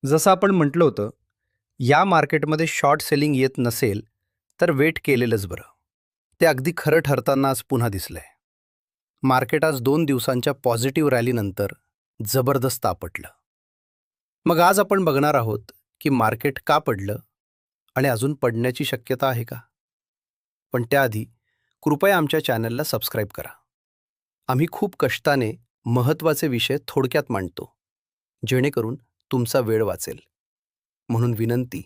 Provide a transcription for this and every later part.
जसं आपण म्हटलं होतं, या मार्केटमध्ये शॉर्ट सेलिंग येत नसेल, तर वेट केलेलंच बरं. ते अगदी खरं ठरताना आज पुन्हा दिसलंय. मार्केट आज 2 दिवसांच्या पॉझिटिव्ह रॅलीनंतर जबरदस्त आपटलं. मग आज आपण बघणार आहोत, की मार्केट का पडलं आणि अजून पडण्याची शक्यता आहे का? पण त्याआधी कृपया आमच्या चॅनलला सबस्क्राईब करा. आम्ही खूप कष्टाने महत्त्वाचे विषय थोडक्यात मांडतो, जेणेकरून तुमचा वेळ वाचेल. म्हणून विनंती,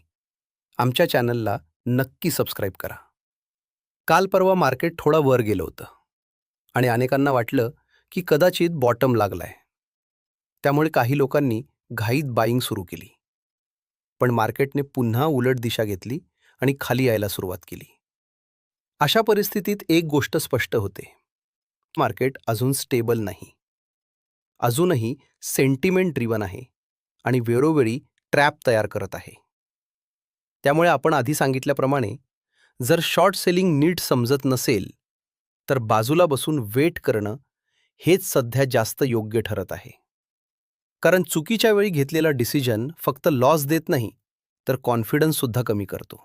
आमच्या चॅनलला नक्की सबस्क्राईब करा. काल परवा मार्केट थोडं वर गेलं होतं आणि अनेकांना वाटलं की कदाचित बॉटम लागलाय. त्यामुळे काही लोकांनी घाईत बाईंग सुरू केली. पण मार्केटने पुन्हा उलट दिशा घेतली आणि खाली यायला सुरुवात केली. अशा परिस्थितीत एक गोष्ट स्पष्ट होते. मार्केट अजून स्टेबल नाही. अजूनही सेंटिमेंट ड्रिवन आहे आणि वेळोवेळी ट्रॅप तयार करत आहे. त्यामुळे आपण आधी सांगितल्याप्रमाणे जर शॉर्ट सेलिंग नीट समजत नसेल, तर बाजूला बसून वेट करणं हेच सध्या जास्त योग्य ठरत आहे. कारण चुकीच्या वेळी घेतलेला डिसिजन फक्त लॉस देत नाही, तर कॉन्फिडन्स सुद्धा कमी करतो.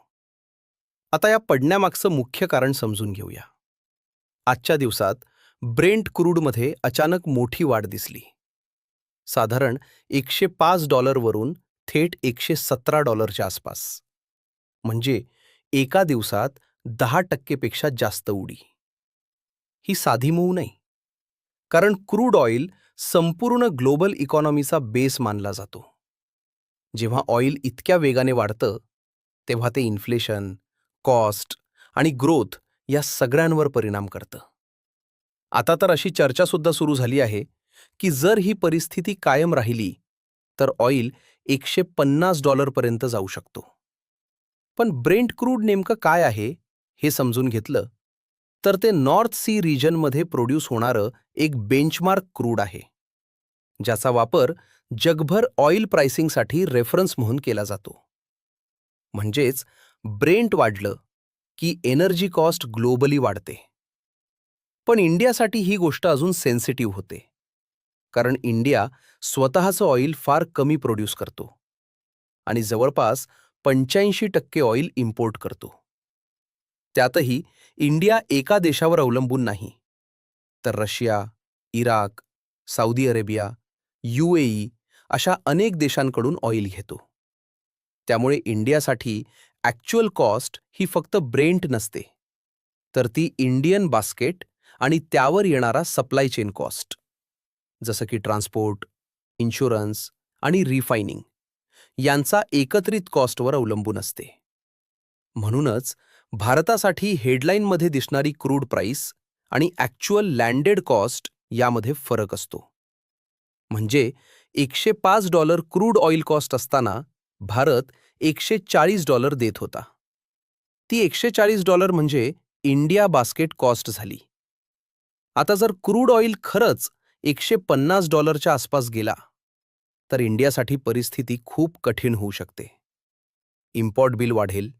आता या पडण्यामागचं मुख्य कारण समजून घेऊया. आजच्या दिवसात ब्रेंट क्रूडमध्ये अचानक मोठी वाढ दिसली. साधारण $105 वरून थेट $117च्या आसपास. म्हणजे एका दिवसात 10% पेक्षा जास्त उडी. ही साधी मूव्ह नाही. कारण क्रूड ऑइल संपूर्ण ग्लोबल इकॉनॉमीचा बेस मानला जातो. जेव्हा ऑइल इतक्या वेगाने वाढतं, तेव्हा ते इन्फ्लेशन, कॉस्ट आणि ग्रोथ या सगळ्यांवर परिणाम करतं. आता तर अशी चर्चासुद्धा सुरू झाली आहे की जर ही परिस्थिती कायम राहिली, तर ऑइल $150 पर्यंत जाऊ शकतो. पण ब्रेंट क्रूड नेमकं काय आहे, हे समजून घेतलं, तर ते नॉर्थ सी रिजनमध्ये प्रोड्यूस होणारं एक बेंचमार्क क्रूड आहे, ज्याचा वापर जगभर ऑइल प्राइसिंगसाठी रेफरन्स म्हणून केला जातो. म्हणजेच ब्रेंट वाढलं की एनर्जी कॉस्ट ग्लोबली वाढते. पण इंडियासाठी ही गोष्ट अजून सेन्सिटिव्ह होते. कारण इंडिया स्वतःचं ऑइल फार कमी प्रोड्यूस करतो आणि जवळपास 85% ऑइल इम्पोर्ट करतो. त्यातही इंडिया एका देशावर अवलंबून नाही, तर Russia, Iraq, Saudi Arabia, UAE अशा अनेक देशांकडून ऑइल घेतो. त्यामुळे इंडियासाठी ॲक्च्युअल कॉस्ट ही फक्त ब्रेंट नसते, तर ती इंडियन बास्केट आणि त्यावर येणारा सप्लाय चेन कॉस्ट, जसं की ट्रान्सपोर्ट, इन्शुरन्स आणि रिफायनिंग यांचा एकत्रित कॉस्टवर अवलंबून असते. म्हणूनच भारतासाठी हेडलाईनमध्ये दिसणारी क्रूड प्राइस आणि ॲक्च्युअल लँडेड कॉस्ट यामध्ये फरक असतो. म्हणजे $105 क्रूड ऑइल कॉस्ट असताना भारत $140 देत होता. ती $140 म्हणजे इंडिया बास्केट कॉस्ट झाली. आता जर क्रूड ऑइल खरंच $150च्या आसपास गेला, तर इंडियासाठी परिस्थिती खूप कठीण होऊ शकते. इम्पॉर्ट बिल वाढेल,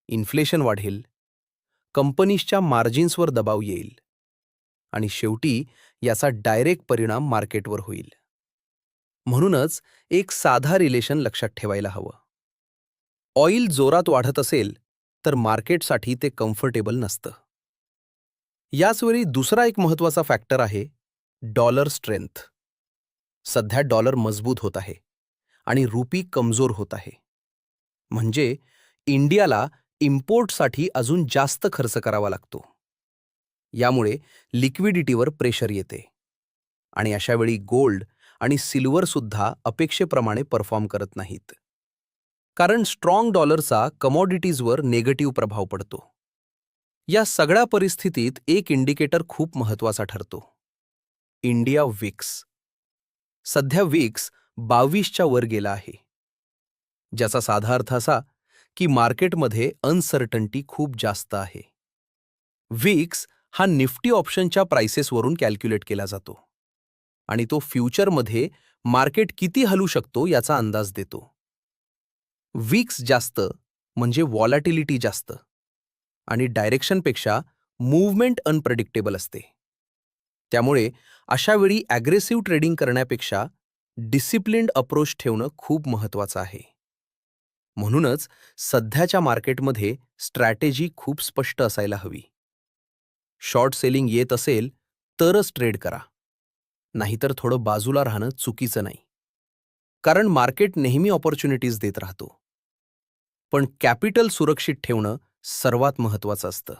इन्फ्लेशन वाढेल, कंपनीजच्या मार्जिन्सवर दबाव येईल आणि शेवटी याचा डायरेक्ट परिणाम मार्केटवर होईल. म्हणूनच एक साधा रिलेशन लक्षात ठेवायला हवं. ऑइल जोरात वाढत असेल, तर मार्केटसाठी ते कम्फर्टेबल नसतं. याचवेळी दुसरा एक महत्त्वाचा फॅक्टर आहे डॉलर स्ट्रेंथ. सध्या डॉलर मजबूत होत आहे आणि रुपी कमजोर होत आहे. म्हणजे इंडियाला इम्पोर्टसाठी अजून जास्त खर्च करावा लागतो. यामुळे लिक्विडिटीवर प्रेशर येते आणि अशावेळी गोल्ड आणि सिल्वर सुद्धा अपेक्षेप्रमाणे परफॉर्म करत नाहीत. कारण स्ट्रॉंग डॉलरचा कमॉडिटीजवर निगेटिव्ह प्रभाव पडतो. या सगळ्या परिस्थितीत एक इंडिकेटर खूप महत्त्वाचा ठरतो. India VIX. सध्या विक्स 22च्या वर गेला आहे, ज्याचा साधा अर्थ असा की मार्केटमध्ये अनसर्टन्टी खूप जास्त आहे. विक्स हा निफ्टी ऑप्शनच्या प्राइसेसवरून कॅल्क्युलेट केला जातो आणि तो फ्युचरमध्ये मार्केट किती हलू शकतो याचा अंदाज देतो. विक्स जास्त म्हणजे व्हॉलॅटिलिटी जास्त आणि डायरेक्शनपेक्षा मूव्हमेंट अनप्रेडिक्टेबल असते. त्यामुळे अशावेळी ॲग्रेसिव्ह ट्रेडिंग करण्यापेक्षा डिसिप्लिन्ड अप्रोच ठेवणं खूप महत्त्वाचं आहे. म्हणूनच सध्याच्या मार्केटमध्ये स्ट्रॅटेजी खूप स्पष्ट असायला हवी. शॉर्ट सेलिंग येत असेल तरच ट्रेड करा, नाहीतर थोडं बाजूला राहणं चुकीचं नाही. कारण मार्केट नेहमी ऑपॉर्च्युनिटीज देत राहतो. पण कॅपिटल सुरक्षित ठेवणं सर्वात महत्त्वाचं असतं.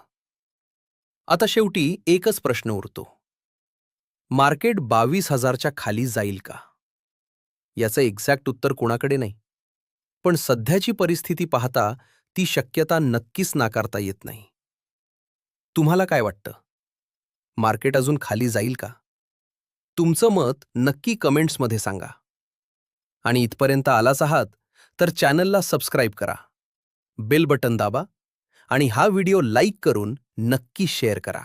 आता शेवटी एकच प्रश्न उरतो. मार्केट 22,000च्या खाली जाईल का? याचं एक्झॅक्ट उत्तर कोणाकडे नाही. पण सध्याची परिस्थिती पाहता ती शक्यता नक्कीच नाकारता येत नाही. तुम्हाला काय वाटतं? मार्केट अजून खाली जाईल का? तुमचं मत नक्की कमेंट्समध्ये सांगा. आणि इथपर्यंत आलाच आहात तर चॅनलला सबस्क्राईब करा, बेल बटन दाबा आणि हा व्हिडिओ लाईक करून नक्की शेअर करा.